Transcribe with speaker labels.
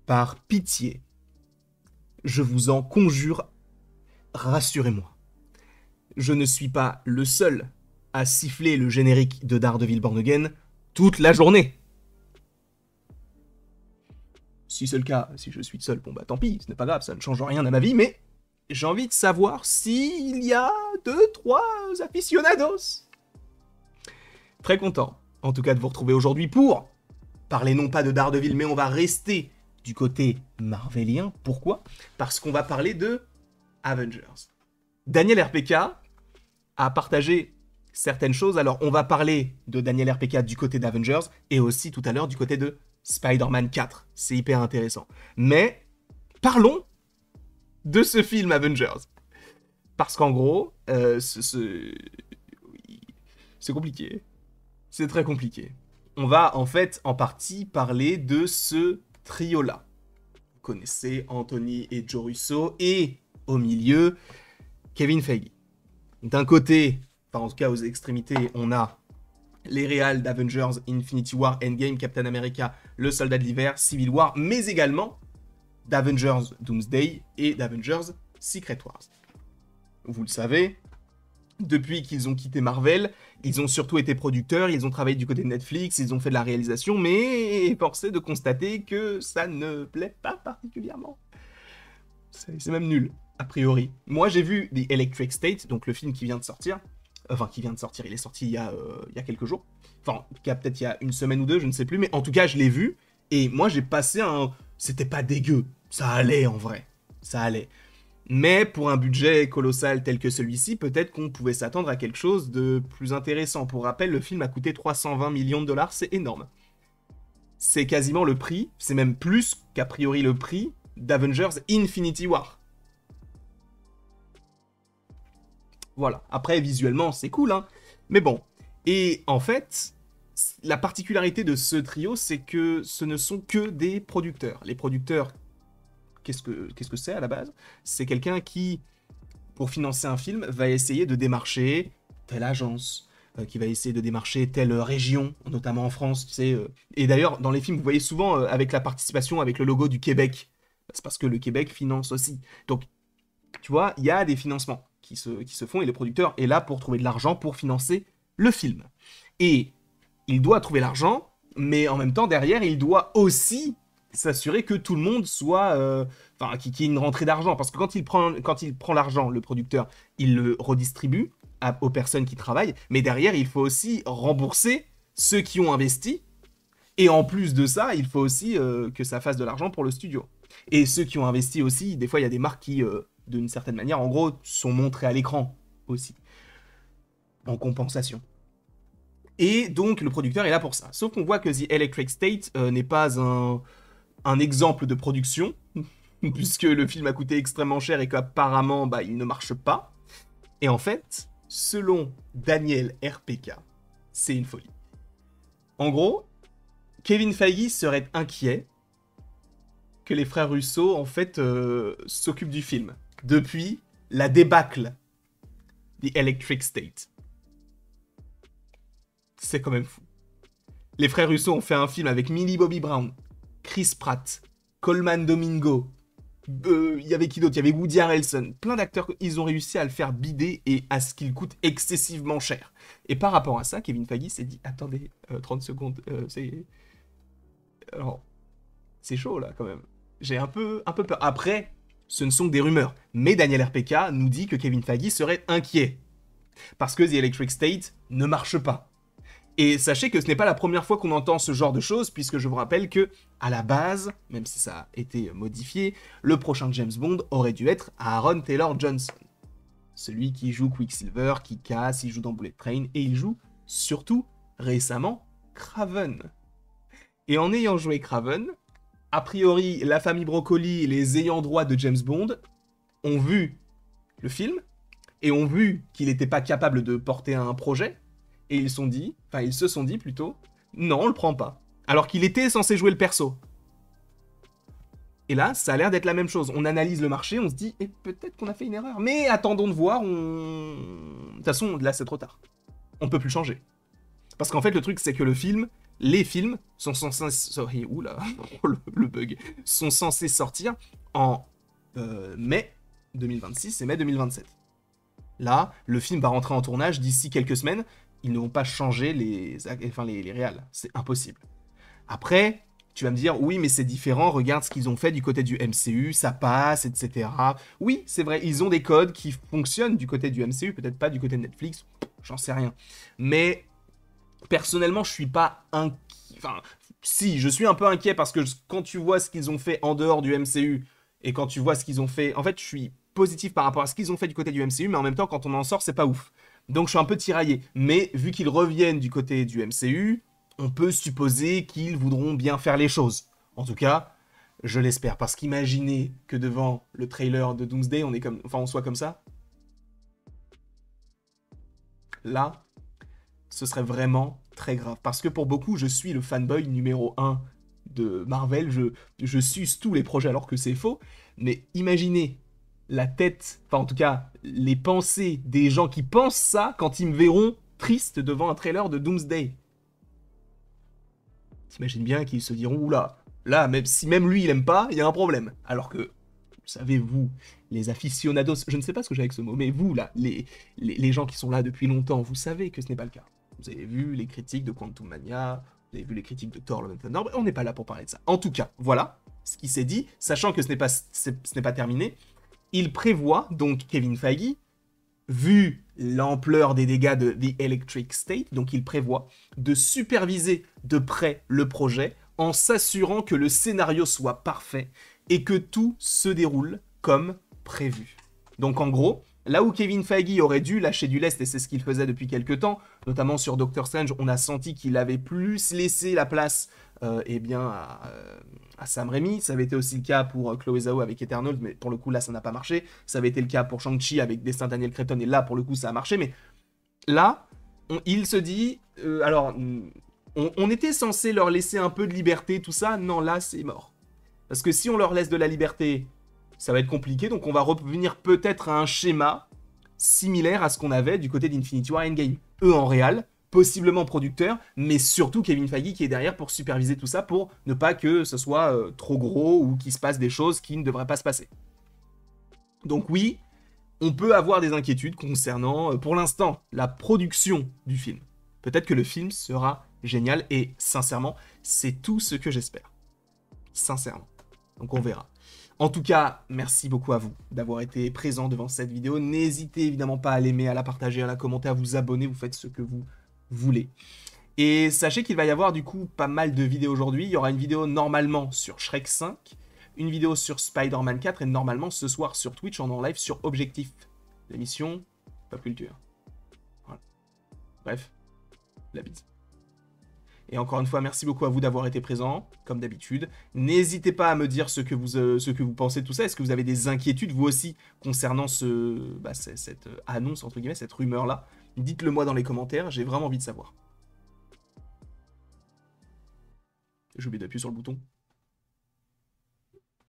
Speaker 1: par pitié, je vous en conjure, rassurez-moi. Je ne suis pas le seul à siffler le générique de Daredevil Born Again toute la journée. Si c'est le cas, si je suis seul, bon bah tant pis, ce n'est pas grave, ça ne change rien à ma vie, mais j'ai envie de savoir s'il y a 2-3 aficionados. Très content, en tout cas, de vous retrouver aujourd'hui pour parler non pas de Daredevil, mais on va rester du côté marvelien. Pourquoi ? Parce qu'on va parler de Avengers. Daniel RPK a partagé certaines choses, alors on va parler de Daniel RPK du côté d'Avengers, et aussi tout à l'heure du côté de Spider-Man 4. C'est hyper intéressant. Mais parlons de ce film Avengers. Parce qu'en gros, c'est compliqué. C'est très compliqué. On va en fait en partie parler de ce trio-là. Vous connaissez Anthony et Joe Russo, et au milieu, Kevin Feige. D'un côté, enfin en tout cas aux extrémités, on a les réals d'Avengers, Infinity War, Endgame, Captain America, Le Soldat de l'Hiver, Civil War, mais également d'Avengers Doomsday et d'Avengers Secret Wars. Vous le savez, depuis qu'ils ont quitté Marvel, ils ont surtout été producteurs, ils ont travaillé du côté de Netflix, ils ont fait de la réalisation, mais force est de constater que ça ne plaît pas particulièrement. C'est même nul, a priori. Moi, j'ai vu The Electric State, donc le film qui vient de sortir. Enfin, qui vient de sortir, il est sorti il y a quelques jours. Enfin, peut-être il y a une semaine ou deux, je ne sais plus, mais en tout cas, je l'ai vu. Et moi, j'ai passé un... C'était pas dégueu. Ça allait, en vrai. Ça allait. Mais pour un budget colossal tel que celui-ci, peut-être qu'on pouvait s'attendre à quelque chose de plus intéressant. Pour rappel, le film a coûté 320 millions de dollars, c'est énorme. C'est quasiment le prix, c'est même plus qu'a priori le prix d'Avengers Infinity War. Voilà. Après, visuellement, c'est cool, hein. Mais bon. Et en fait, la particularité de ce trio, c'est que ce ne sont que des producteurs. Les producteurs, qu'est-ce que c'est à la base ? C'est quelqu'un qui, pour financer un film, va essayer de démarcher telle agence, qui va essayer de démarcher telle région, notamment en France, tu sais. Et d'ailleurs, dans les films, vous voyez souvent avec la participation, avec le logo du Québec. C'est parce que le Québec finance aussi. Donc, tu vois, il y a des financements qui se font, et le producteur est là pour trouver de l'argent pour financer le film. Et il doit trouver l'argent, mais en même temps, derrière, il doit aussi s'assurer que tout le monde soit... Enfin, qu'il y ait une rentrée d'argent. Parce que quand il prend l'argent, le producteur, il le redistribue aux personnes qui travaillent, mais derrière, il faut aussi rembourser ceux qui ont investi, et en plus de ça, il faut aussi que ça fasse de l'argent pour le studio. Et ceux qui ont investi aussi, des fois, il y a des marques qui... d'une certaine manière, en gros, sont montrés à l'écran aussi, en compensation. Et donc, le producteur est là pour ça. Sauf qu'on voit que The Electric State n'est pas un exemple de production, puisque le film a coûté extrêmement cher et qu'apparemment, bah, il ne marche pas. Et en fait, selon Daniel RPK, c'est une folie. En gros, Kevin Feige serait inquiet que les frères Russo, en fait, s'occupent du film depuis la débâcle The Electric State. C'est quand même fou. Les frères Russo ont fait un film avec Millie Bobby Brown, Chris Pratt, Coleman Domingo, il y avait qui d'autre ? Il y avait Woody Harrelson, plein d'acteurs, ils ont réussi à le faire bider et à ce qu'il coûte excessivement cher. Et par rapport à ça, Kevin Feige s'est dit, attendez, 30 secondes, c'est... Alors, c'est chaud là quand même. J'ai un peu peur. Après, ce ne sont que des rumeurs. Mais Daniel RPK nous dit que Kevin Feige serait inquiet. Parce que The Electric State ne marche pas. Et sachez que ce n'est pas la première fois qu'on entend ce genre de choses, puisque je vous rappelle que, à la base, même si ça a été modifié, le prochain James Bond aurait dû être Aaron Taylor Johnson. Celui qui joue Quicksilver, qui casse, il joue dans Bullet Train, et il joue, surtout, récemment, Kraven. Et en ayant joué Kraven, a priori, la famille Broccoli et les ayants droit de James Bond ont vu le film, et ont vu qu'il n'était pas capable de porter un projet, et ils se sont dit plutôt, non, on le prend pas. Alors qu'il était censé jouer le perso. Et là, ça a l'air d'être la même chose. On analyse le marché, on se dit, peut-être qu'on a fait une erreur. Mais attendons de voir, de toute façon, là, c'est trop tard. On peut plus changer. Parce qu'en fait, le truc, c'est que le film les films sont censés... Sorry, oula, le bug. Sont censés sortir en mai 2026 et mai 2027. Là, le film va rentrer en tournage d'ici quelques semaines. Ils ne vont pas changer les réals. C'est impossible. Après, tu vas me dire, oui, mais c'est différent, regarde ce qu'ils ont fait du côté du MCU, ça passe, etc. Oui, c'est vrai, ils ont des codes qui fonctionnent du côté du MCU, peut-être pas du côté de Netflix, j'en sais rien. Mais personnellement, je suis pas inquiet. Enfin, si, je suis un peu inquiet parce que quand tu vois ce qu'ils ont fait en dehors du MCU et quand tu vois ce qu'ils ont fait, en fait, je suis positif par rapport à ce qu'ils ont fait du côté du MCU, mais en même temps, quand on en sort, c'est pas ouf. Donc, je suis un peu tiraillé. Mais vu qu'ils reviennent du côté du MCU, on peut supposer qu'ils voudront bien faire les choses. En tout cas, je l'espère. Parce qu'imaginez que devant le trailer de Doomsday, on soit comme ça. Là, ce serait vraiment très grave. Parce que pour beaucoup, je suis le fanboy numéro 1 de Marvel. Je suce tous les projets alors que c'est faux. Mais imaginez la tête, enfin en tout cas, les pensées des gens qui pensent ça quand ils me verront triste devant un trailer de Doomsday. T'imagines bien qu'ils se diront, oula, là, même si même lui il aime pas, il y a un problème. Alors que, vous savez, vous, les aficionados, je ne sais pas ce que j'ai avec ce mot, mais vous, là, les gens qui sont là depuis longtemps, vous savez que ce n'est pas le cas. Vous avez vu les critiques de Quantum Mania, vous avez vu les critiques de Thor Love and Thunder, on n'est pas là pour parler de ça. En tout cas, voilà ce qui s'est dit, sachant que ce n'est pas terminé. Il prévoit, donc Kevin Feige, vu l'ampleur des dégâts de The Electric State, donc il prévoit de superviser de près le projet en s'assurant que le scénario soit parfait et que tout se déroule comme prévu. Donc en gros, là où Kevin Feige aurait dû lâcher du lest, et c'est ce qu'il faisait depuis quelques temps, notamment sur Doctor Strange, on a senti qu'il avait plus laissé la place à Sam Raimi. Ça avait été aussi le cas pour Chloé Zhao avec Eternals, mais pour le coup là ça n'a pas marché. Ça avait été le cas pour Shang-Chi avec Destin Daniel Cretton, et là pour le coup ça a marché. Mais là, il se dit, on était censé leur laisser un peu de liberté, tout ça. Non, là c'est mort. Parce que si on leur laisse de la liberté, ça va être compliqué. Donc on va revenir peut-être à un schéma similaire à ce qu'on avait du côté d'Infinity War Endgame. Eux en réal, possiblement producteur, mais surtout Kevin Feige qui est derrière pour superviser tout ça, pour ne pas que ce soit trop gros ou qu'il se passe des choses qui ne devraient pas se passer. Donc oui, on peut avoir des inquiétudes concernant, pour l'instant, la production du film. Peut-être que le film sera génial et sincèrement, c'est tout ce que j'espère. Sincèrement. Donc on verra. En tout cas, merci beaucoup à vous d'avoir été présent devant cette vidéo. N'hésitez évidemment pas à l'aimer, à la partager, à la commenter, à vous abonner. Vous faites ce que vous voulez. Et sachez qu'il va y avoir du coup pas mal de vidéos aujourd'hui. Il y aura une vidéo normalement sur Shrek 5, une vidéo sur Spider-Man 4 et normalement ce soir sur Twitch en live sur Objectif. L'émission Pop Culture. Voilà. Bref, la bise. Et encore une fois, merci beaucoup à vous d'avoir été présents, comme d'habitude. N'hésitez pas à me dire ce que vous pensez de tout ça. Est-ce que vous avez des inquiétudes, vous aussi, concernant cette annonce, entre guillemets, cette rumeur-là? Dites-le moi dans les commentaires, j'ai vraiment envie de savoir. J'ai oublié d'appuyer sur le bouton.